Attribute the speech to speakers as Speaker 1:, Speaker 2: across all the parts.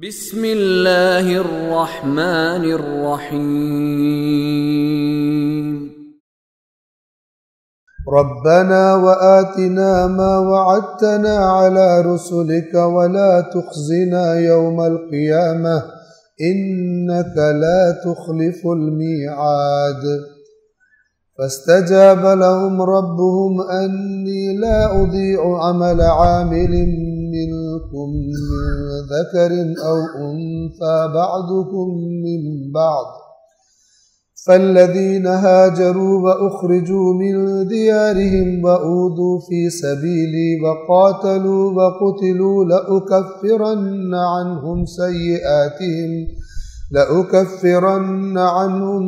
Speaker 1: بسم اللہ الرحمن الرحیم
Speaker 2: ربنا وآتنا ما وعدتنا على رسلك ولا تخزنا يوم القيامة إنك لا تخلف الميعاد فاستجاب لهم ربهم أني لا أضيع عمل عامل منكم من ذكر أو أنثى بعضكم من بعض فالذين هاجروا وأخرجوا من ديارهم وأوذوا في سبيلي وقاتلوا وقتلوا لأكفرن عنهم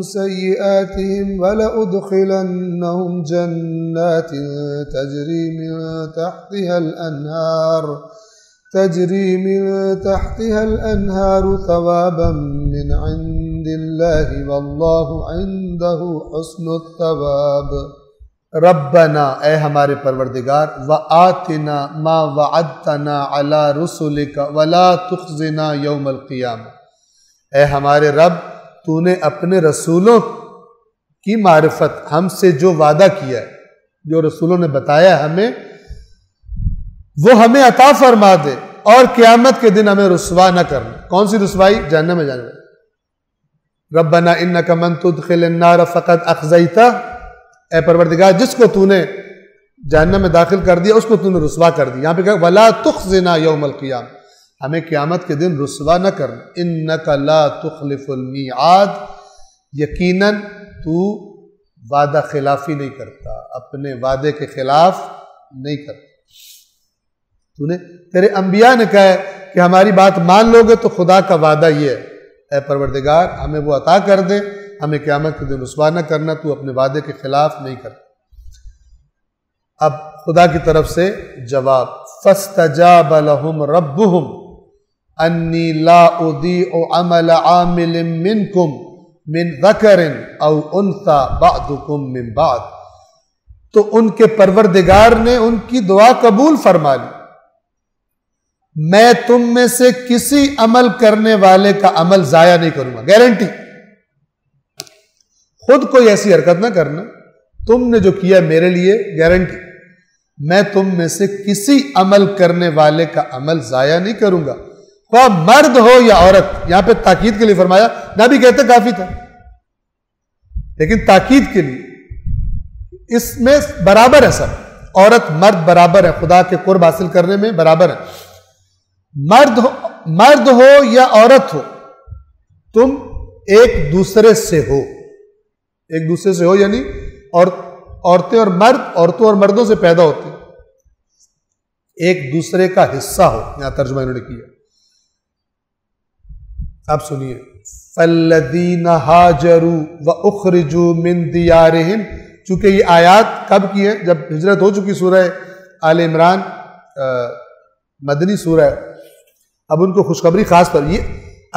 Speaker 2: سيئاتهم ولأدخلنهم جنات تجري من تحتها الأنهار ثوابا من عند الله والله عنده حسن الثواب۔ ربنا اے ہمارے پروردگار وآتنا ما وعدتنا على رسلك ولا تخزنا يوم القيامة، اے ہمارے رب تو نے اپنے رسولوں کی معرفت ہم سے جو وعدہ کیا ہے، جو رسولوں نے بتایا ہمیں، وہ ہمیں عطا فرما دے اور قیامت کے دن ہمیں رسوا نہ کرنا۔ کون سی رسوائی؟ جہنم میں جانے والی۔ ربنا انک من تدخل النار فقد اخزیتہ، اے پروردگار جس کو تو نے جہنم میں داخل کر دیا اس کو تو نے رسوا کر دیا۔ یہاں پہ کہا ولا تخزنا یوم القیامہ، ہمیں قیامت کے دن رسوا نہ کرنا۔ انک لا تخلف المیعاد، یقیناً تو وعدہ خلافی نہیں کرتا، اپنے وعدے کے خلاف نہیں کرتا۔ تو نے تیرے انبیاء نے کہا ہے کہ ہماری بات مان لو گے تو خدا کا وعدہ یہ ہے، اے پروردگار ہمیں وہ عطا کر دے، ہمیں قیامت کے دن رسوا نہ کرنا، تو اپنے وعدے کے خلاف نہیں کرتا۔ اب خدا کی طرف سے جواب، فاستجاب لهم ربهم انی لا اضیع عمل عامل منکم من ذکر او انثى بعضکم من بعض، تو ان کے پروردگار نے ان کی دعا قبول فرما لی، میں تم میں سے کسی عمل کرنے والے کا عمل ضائع نہیں کروں گا، گارنٹی۔ خود کوئی ایسی حرکت نہ کرنا، تم نے جو کیا میرے لیے گارنٹی، میں تم میں سے کسی عمل کرنے والے کا عمل ضائع نہیں کروں گا، خواہ مرد ہو یا عورت۔ یہاں پہ تاکید کے لیے فرمایا، نہ بھی کہتے کافی تھا، لیکن تاکید کے لیے اس میں برابر ہے سب، عورت مرد برابر ہے، خدا کے قرب حاصل کرنے میں برابر ہے۔ مرد ہو یا عورت ہو، تم ایک دوسرے سے ہو، ایک دوسرے سے ہو یعنی عورتیں اور مرد عورتوں اور مردوں سے پیدا ہوتے ہیں، ایک دوسرے کا حصہ ہو، یہاں ترجمہ انہوں نے کیا۔ اب سنیے، فَالَّذِينَ هَاجَرُوا وَأُخْرِجُوا مِن دِيَارِهِمْ، چونکہ یہ آیات کب کی ہے؟ جب ہجرت ہو چکی، سورہ آل عمران مدنی سورہ ہے۔ اب ان کو خوشخبری خاص طور، یہ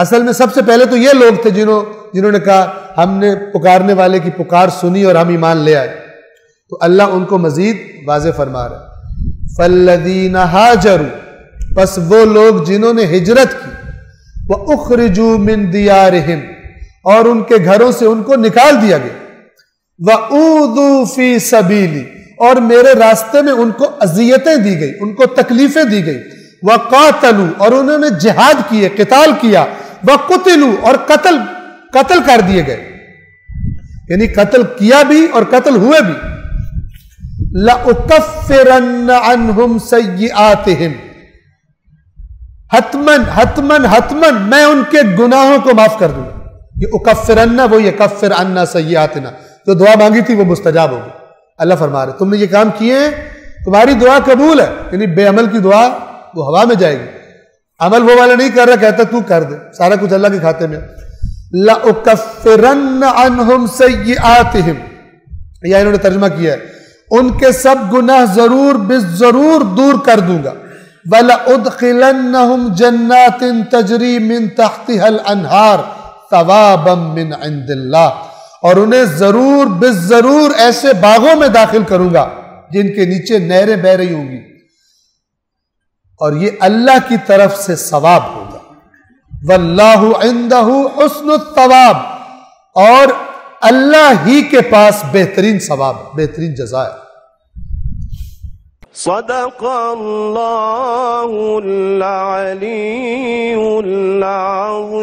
Speaker 2: اصل میں سب سے پہلے تو یہ لوگ تھے جنہوں نے کہا ہم نے پکارنے والے کی پکار سنی اور ہم ایمان لے آئے، تو اللہ ان کو مزید واضح فرما رہا ہے۔ فَالَّذِينَ هَاجَرُوا، پس وہ لوگ جنہوں نے ہجرت کی، وَأُخْرِجُوا مِن دِيَارِهِمْ، اور ان کے گھروں سے ان کو نکال دیا گیا، وَأُوذُوا فِي سَبِيلِي، اور میرے راستے میں ان کو اذیتیں دی گئی، ان کو تکلیفیں دی گئی، وَقَاتَلُوا، اور انہوں نے جہاد کیے، قتال کیا، وَقُتِلُوا، اور قتل کر دیے گئے، یعنی قتل کیا بھی اور قتل ہوئے بھی۔ لَأُكَفِّرَنَّ عَنْهُمْ سَيِّئَاتِهِمْ، حتماً میں ان کے گناہوں کو معاف کر دوں گا۔ یہ اکفرن، وہ یہ کفر عنا سیئاتنا، جو دعا مانگی تھی وہ مستجاب ہوگی۔ اللہ فرما رہے تم نے یہ کام کیے ہیں، تمہاری دعا قبول ہے، یعنی بے عمل کی دعا وہ ہوا میں جائے گی، عمل وہ والا نہیں کر رہا، کہتا تو کر دے، سارا کچھ اللہ کے کھاتے میں۔ لَأُكَفِّرَنَّ عَنْهُمْ سَيِّئَاتِهِمْ، یا انہوں نے ترجمہ کیا ہے ان کے سب گناہ ضرور دور کر دوں گا۔ وَلَأُدْخِلَنَّهُمْ جَنَّاتٍ تَجْرِي مِن تَحْتِهَا الْأَنْهَارُ ثَوَابًا مِّنْ عِندِ اللَّهِ، اور انہیں ضرور ایسے باغوں میں داخل کروں گا جن کے نیچے نہریں بہ رہی ہوں گی، اور یہ اللہ کی طرف سے ثواب ہوگا۔ واللہ عندہ حسن الثواب، اور اللہ ہی کے پاس بہترین ثواب، بہترین جزا ہے۔
Speaker 3: صدق اللہ العلی العظیم۔